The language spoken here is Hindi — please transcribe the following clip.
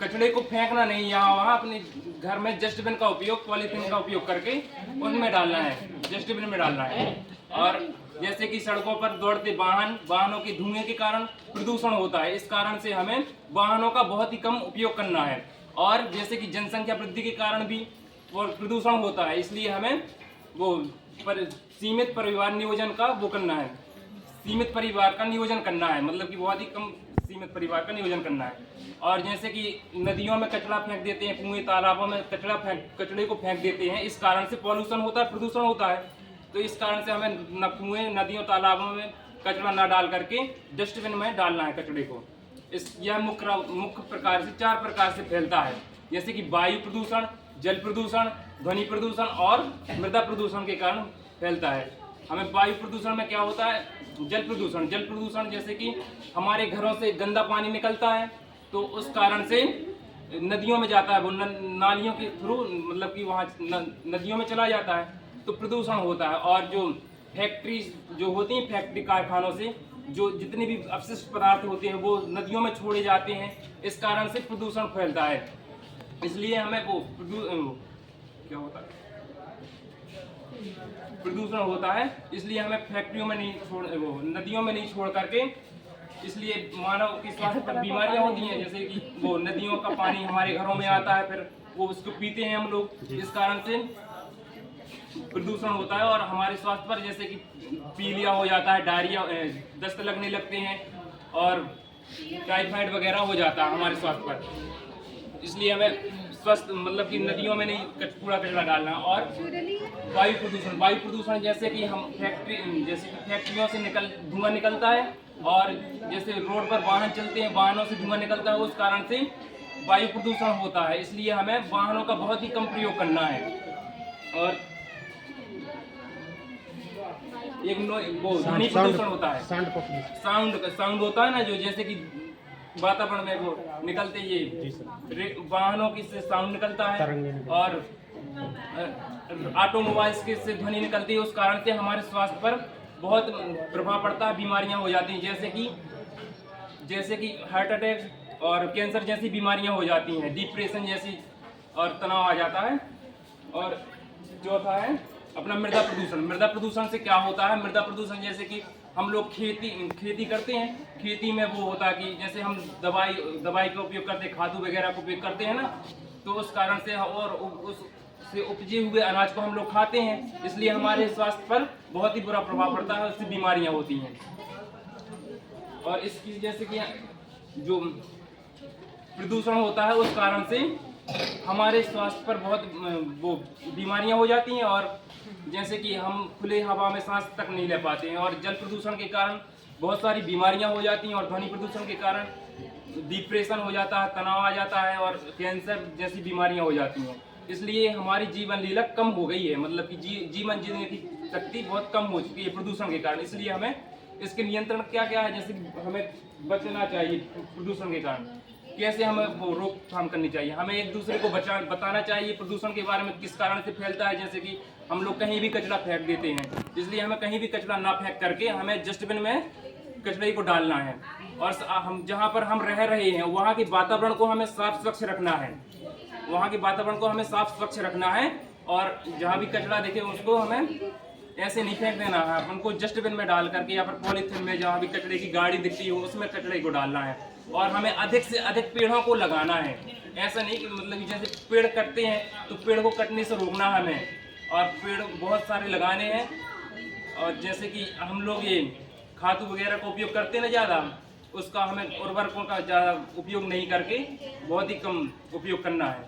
कचड़े को फेंकना नहीं, यहाँ वहाँ अपने घर में डस्टबिन का उपयोग, पॉलीथीन का उपयोग करके उनमें डालना है, डस्टबिन में डालना है। और जैसे कि सड़कों पर दौड़ते वाहनों के धुएं के कारण प्रदूषण होता है, इस कारण से हमें वाहनों का बहुत ही कम उपयोग करना है। और जैसे कि जनसंख्या वृद्धि के कारण भी वो प्रदूषण होता है, इसलिए हमें वो सीमित परिवार नियोजन का वो करना है, सीमित परिवार का नियोजन करना है, मतलब कि बहुत ही कम सीमित परिवार का नियोजन करना है। और जैसे कि नदियों में कचरा फेंक देते हैं, कुएं तालाबों में कचड़े को फेंक देते हैं, इस कारण से पॉल्यूशन होता है, प्रदूषण होता है। तो इस कारण से हमें न कुएं, नदियों, तालाबों में कचरा ना डाल करके डस्टबिन में डालना है कचड़े को। यह मुख्य प्रकार से 4 प्रकार से फैलता है, जैसे कि वायु प्रदूषण, जल प्रदूषण, ध्वनि प्रदूषण और मृदा प्रदूषण के कारण फैलता है। हमें वायु प्रदूषण में क्या होता है, जल प्रदूषण जैसे कि हमारे घरों से गंदा पानी निकलता है, तो उस कारण से नदियों में जाता है, वो नालियों के थ्रू, मतलब कि वहाँ नदियों में चला जाता है, तो प्रदूषण होता है। और जो फैक्ट्री जो होती हैं, फैक्ट्री कारखानों से जो जितने भी अपशिष्ट पदार्थ होते हैं वो नदियों में छोड़े जाते हैं, इस कारण से प्रदूषण फैलता है। इसलिए हमें क्या होता है, प्रदूषण होता है, इसलिए हमें फैक्ट्रियों में नहीं नदियों में नहीं छोड़ करके, इसलिए मानव की स्वास्थ्य पर बीमारियां होती हैं, जैसे कि वो नदियों का पानी हमारे घरों में आता है, फिर वो उसको पीते हैं हम लोग, इस कारण से प्रदूषण होता है। और हमारे स्वास्थ्य पर जैसे कि पीलिया हो जाता है, डायरिया, दस्त लगने लगते हैं और टाइफाइड वगैरह हो जाता है हमारे स्वास्थ्य पर। इसलिए हमें स्वस्थ, मतलब कि नदियों में नहीं कूड़ा कचरा डालना। और वायु प्रदूषण जैसे कि हम फैक्ट्रियों से धुआं निकलता है, और जैसे रोड पर वाहन चलते हैं, वाहनों से धुआं निकलता है, उस कारण से वायु प्रदूषण होता है। इसलिए हमें वाहनों का बहुत ही कम प्रयोग करना है। और एक ध्वनि प्रदूषण होता है, साउंड होता है ना, जो जैसे कि वातावरण में वो निकलते, ये वाहनों की से साउंड निकलता है, और ऑटोमोबाइल्स की से ध्वनि निकलती है, उस कारण से हमारे स्वास्थ्य पर बहुत प्रभाव पड़ता है, बीमारियां हो जाती हैं, जैसे कि हार्ट अटैक और कैंसर जैसी बीमारियां हो जाती हैं, डिप्रेशन जैसी, और तनाव आ जाता है। और चौथा है अपना मृदा प्रदूषण से क्या होता है, मृदा प्रदूषण जैसे कि हम लोग खेती करते हैं, खेती में वो होता है कि जैसे हम दवाई का उपयोग करते हैं, खादों वगैरह का उपयोग करते हैं ना, तो उस कारण से और उससे उपजे हुए अनाज को हम लोग खाते हैं, इसलिए हमारे स्वास्थ्य पर बहुत ही बुरा प्रभाव पड़ता है, उससे बीमारियां होती हैं। और इसकी जैसे कि जो प्रदूषण होता है, उस कारण से हमारे स्वास्थ्य पर बहुत वो बीमारियां हो जाती हैं, और जैसे कि हम खुले हवा में सांस तक नहीं ले पाते हैं। और जल प्रदूषण के कारण बहुत सारी बीमारियां हो जाती हैं, और ध्वनि प्रदूषण के कारण डिप्रेशन हो जाता है, तनाव आ जाता है, और कैंसर जैसी बीमारियां हो जाती हैं। इसलिए हमारी जीवन लीला कम हो गई है, मतलब कि जीवन जीने की शक्ति बहुत कम हो चुकी है प्रदूषण के कारण। इसलिए हमें इसके नियंत्रण क्या क्या है, जैसे हमें बचना चाहिए प्रदूषण के कारण, कैसे हमें वो रोकथाम करनी चाहिए, हमें एक दूसरे को बताना चाहिए प्रदूषण के बारे में, किस कारण से फैलता है। जैसे कि हम लोग कहीं भी कचरा फेंक देते हैं, इसलिए हमें कहीं भी कचरा ना फेंक करके हमें डस्टबिन में कचरे को डालना है। और हम जहाँ पर हम रह रहे हैं वहाँ के वातावरण को हमें साफ स्वच्छ रखना है, वहाँ के वातावरण को हमें साफ स्वच्छ रखना है। और जहाँ भी कचरा देखे उसको हमें ऐसे नहीं फेंक देना है, उनको डस्टबिन में डाल करके, या फिर पॉलीथीन में, जहाँ भी कचरे की गाड़ी दिखती हो उसमें कचरे को डालना है। और हमें अधिक से अधिक पेड़ों को लगाना है, ऐसा नहीं कि मतलब जैसे पेड़ कटते हैं तो पेड़ को कटने से रोकना हमें, और पेड़ बहुत सारे लगाने हैं। और जैसे कि हम लोग ये खाद वगैरह का उपयोग करते हैं ना ज़्यादा, उसका हमें उर्वरकों का ज़्यादा उपयोग नहीं करके बहुत ही कम उपयोग करना है।